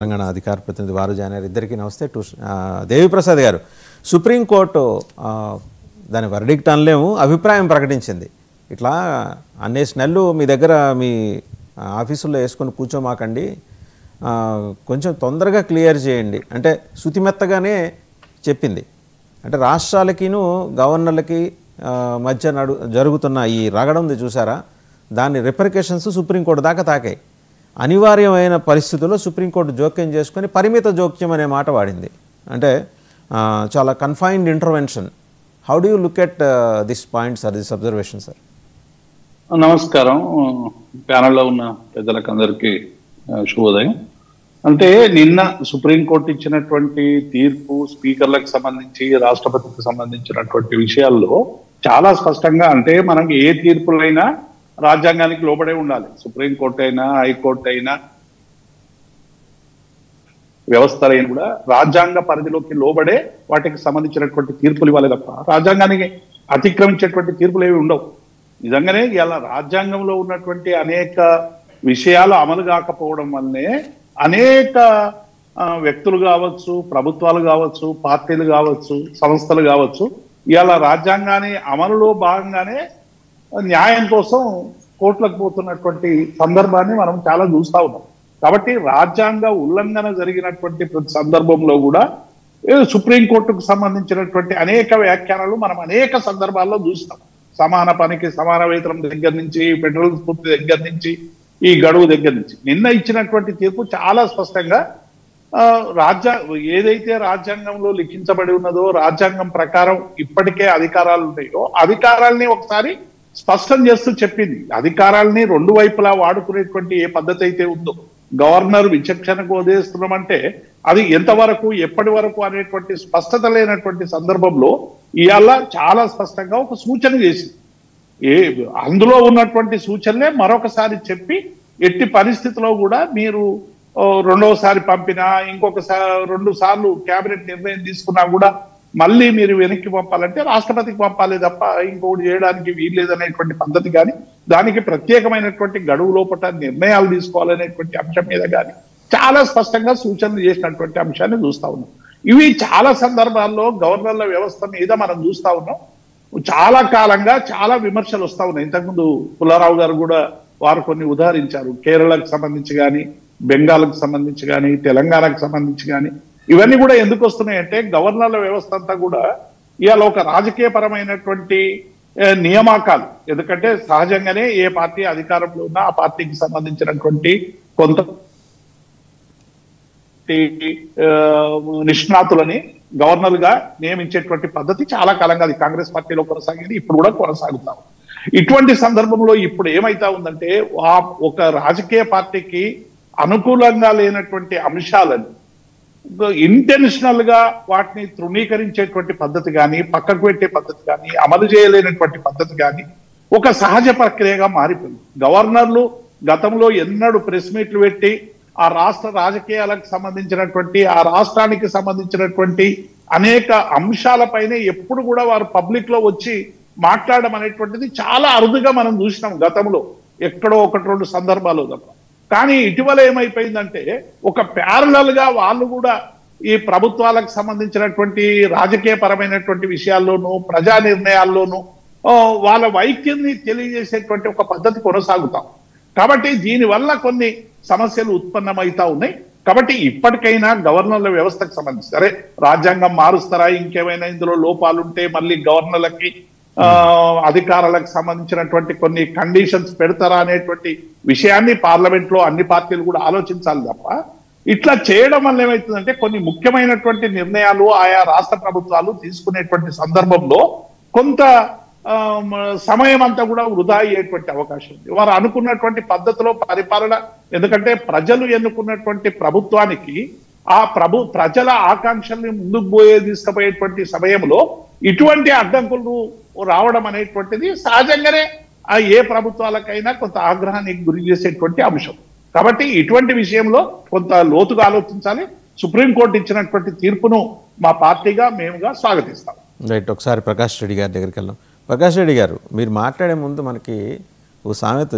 తెలంగాణ అధికార ప్రతినిధి వారు జాయినారు. ఇద్దరికి నమస్తే. దేవిప్రసాద్ గారు, సుప్రీంకోర్టు దాని వర్డిక్ట్ అనలేము, అభిప్రాయం ప్రకటించింది. ఇట్లా అన్నేసి నెలలు మీ దగ్గర మీ ఆఫీసుల్లో వేసుకొని కూర్చోమాకండి, కొంచెం తొందరగా క్లియర్ చేయండి అంటే శుతిమెత్తగానే చెప్పింది. అంటే రాష్ట్రాలకిను గవర్నర్లకి మధ్య జరుగుతున్న ఈ రగడ ఉంది చూసారా, దాని రిపర్కషన్స్ సుప్రీంకోర్టు దాకా తాకాయి. అనివార్యమైన పరిస్థితుల్లో సుప్రీంకోర్టు జోక్యం చేసుకొని పరిమిత జోక్యం అనే మాట వాడింది. అంటే చాలా confined intervention. How do you look at this points or this observation sir? నమస్కారం. ప్యానల్లో ఉన్న పెద్దలకు అందరికీ శుభోదయం. అంటే నిన్న సుప్రీంకోర్టు ఇచ్చినటువంటి తీర్పు స్పీకర్లకు సంబంధించి రాష్ట్రపతికి సంబంధించినటువంటి విషయాల్లో చాలా స్పష్టంగా, అంటే మనకి ఏ తీర్పులైనా రాజ్యాంగానికి లోబడే ఉండాలి. సుప్రీంకోర్టు అయినా హైకోర్టు అయినా వ్యవస్థలైన కూడా రాజ్యాంగ పరిధిలోకి లోబడే వాటికి సంబంధించినటువంటి తీర్పులు ఇవ్వాలి తప్ప రాజ్యాంగానికి అతిక్రమించేటువంటి తీర్పులు ఏవి ఉండవు. నిజంగానే ఇలా రాజ్యాంగంలో ఉన్నటువంటి అనేక విషయాలు అమలు కాకపోవడం వల్లనే అనేక వ్యక్తులు కావచ్చు, ప్రభుత్వాలు కావచ్చు, పార్టీలు కావచ్చు, సంస్థలు కావచ్చు, ఇవాళ రాజ్యాంగాన్ని అమలులో భాగంగానే న్యాయం కోసం కోర్టులకు పోతున్నటువంటి సందర్భాన్ని మనం చాలా చూస్తా ఉన్నాం. కాబట్టి రాజ్యాంగ ఉల్లంఘన జరిగినటువంటి ప్రతి సందర్భంలో కూడా సుప్రీంకోర్టుకు సంబంధించినటువంటి అనేక వ్యాఖ్యానాలు మనం అనేక సందర్భాల్లో చూస్తాం. సమాన పనికి సమాన వేతనం దగ్గర నుంచి, ఫెడరల్ స్ఫూర్తి దగ్గర నుంచి, ఈ గడువు దగ్గర నుంచి నిన్న ఇచ్చినటువంటి తీర్పు చాలా స్పష్టంగా ఏదైతే రాజ్యాంగంలో లిఖించబడి ఉన్నదో, రాజ్యాంగం ప్రకారం ఇప్పటికే అధికారాలు ఉన్నాయో అధికారాలని ఒకసారి స్పష్టం చేస్తూ చెప్పింది. అధికారాలని రెండు వైపులా వాడుకునేటువంటి ఏ పద్ధతి అయితే ఉందో, గవర్నర్ విచక్షణకు వదిలేస్తున్నామంటే అది ఎంతవరకు ఎప్పటి వరకు అనేటువంటి స్పష్టత లేనటువంటి సందర్భంలో ఇవాళ చాలా స్పష్టంగా ఒక సూచన చేసింది. అందులో ఉన్నటువంటి సూచనలే మరొకసారి చెప్పి ఎట్టి పరిస్థితిలో కూడా మీరు రెండవసారి పంపినా, ఇంకొకసారి 2 సార్లు కేబినెట్ నిర్ణయం తీసుకున్నా కూడా మళ్ళీ మీరు వెనక్కి పంపాలంటే రాష్ట్రపతికి పంపాలి తప్ప ఇంకొకటి చేయడానికి వీల్లేదనేటువంటి పద్ధతి కానీ, దానికి ప్రత్యేకమైనటువంటి గడువు లోపల నిర్ణయాలు తీసుకోవాలనేటువంటి అంశం మీద కానీ చాలా స్పష్టంగా సూచనలు చేసినటువంటి అంశాన్ని చూస్తా ఉన్నాం. ఇవి చాలా సందర్భాల్లో గవర్నర్ల వ్యవస్థ మీద మనం చూస్తా ఉన్నాం. చాలా కాలంగా చాలా విమర్శలు వస్తా ఉన్నాయి. ఇంతకుముందు పుల్లారావు గారు కూడా వారు కొన్ని ఉదాహరించారు. కేరళకు సంబంధించి కానీ, బెంగాల్కు సంబంధించి కానీ, తెలంగాణకు సంబంధించి కానీ. ఇవన్నీ కూడా ఎందుకు వస్తున్నాయంటే గవర్నర్ల వ్యవస్థ అంతా కూడా ఇవాళ ఒక రాజకీయపరమైనటువంటి నియామకాలు. ఎందుకంటే సహజంగానే ఏ పార్టీ అధికారంలో ఉన్నా ఆ పార్టీకి సంబంధించినటువంటి కొంత నిష్ణాతులని గవర్నర్గా నియమించేటువంటి పద్ధతి చాలా కాలంగా అది కాంగ్రెస్ పార్టీలో కొనసాగింది, ఇప్పుడు కూడా కొనసాగుతాం. ఇటువంటి సందర్భంలో ఇప్పుడు ఏమైతా ఉందంటే ఒక రాజకీయ పార్టీకి అనుకూలంగా లేనటువంటి అంశాలను ఇంటెన్షనల్ గా వాటిని తృణీకరించేటువంటి పద్ధతి కానీ, పక్కకు పెట్టే పద్ధతి కానీ, అమలు చేయలేనటువంటి పద్ధతి కానీ ఒక సహజ ప్రక్రియగా మారిపోయింది. గవర్నర్లు గతంలో ఎన్నడూ ప్రెస్ మీట్లు పెట్టి ఆ రాష్ట్ర రాజకీయాలకు సంబంధించినటువంటి, ఆ రాష్ట్రానికి సంబంధించినటువంటి అనేక అంశాలపైనే ఎప్పుడు కూడా వారు పబ్లిక్ లో వచ్చి మాట్లాడడం అనేటువంటిది చాలా అరుదుగా మనం చూసినాం గతంలో, ఎక్కడో 1-2 సందర్భాలు తప్ప. కానీ ఇటీవల ఏమైపోయిందంటే ఒక ప్యారలల్ గా వాళ్ళు కూడా ఈ ప్రభుత్వాలకు సంబంధించినటువంటి రాజకీయ పరమైనటువంటి విషయాల్లోనూ, ప్రజా నిర్ణయాల్లోనూ వాళ్ళ వైఖరిని తెలియజేసేటువంటి ఒక పద్ధతి కొనసాగుతాం. కాబట్టి దీనివల్ల కొన్ని సమస్యలు ఉత్పన్నమవుతా ఉన్నాయి. కాబట్టి ఇప్పటికైనా గవర్నర్ల వ్యవస్థకు సంబంధించి సరే రాజ్యాంగం మారుస్తారా, ఇంకేమైనా ఇందులో లోపాలుంటే మళ్ళీ గవర్నర్లకి అధికారాలకు సంబంధించినటువంటి కొన్ని కండిషన్స్ పెడతారా అనేటువంటి విషయాన్ని పార్లమెంట్ లో అన్ని పార్టీలు కూడా ఆలోచించాలి తప్ప ఇట్లా చేయడం వల్ల ఏమవుతుందంటే కొన్ని ముఖ్యమైనటువంటి నిర్ణయాలు ఆయా రాష్ట్ర ప్రభుత్వాలు తీసుకునేటువంటి సందర్భంలో కొంత సమయం అంతా కూడా వృధా అయ్యేటువంటి అవకాశం ఉంది. వారు అనుకున్నటువంటి పద్ధతిలో పరిపాలన, ఎందుకంటే ప్రజలు ఎన్నుకున్నటువంటి ప్రభుత్వానికి ఆ ప్రజల ఆకాంక్షల్ని ముందుకు తీసుకుపోయేటువంటి సమయంలో ఇటువంటి అడ్డంకులు రావడం అనేటువంటిది సహజంగానే ఏ ప్రభుత్వాలకైనా కొంత ఆగ్రహానికి గురి చేసేటువంటి అంశం. కాబట్టి ఇటువంటి విషయంలో కొంత లోతుగా ఆలోచించాలి. సుప్రీంకోర్టు ఇచ్చినటువంటి తీర్పును మా పార్టీగా మేముగా స్వాగతిస్తాం. రైట్, ఒకసారి ప్రకాష్ రెడ్డి గారి దగ్గరికి వెళ్దాం. ప్రకాష్ రెడ్డి గారు, మీరు మాట్లాడే ముందు మనకి ఓ సామెత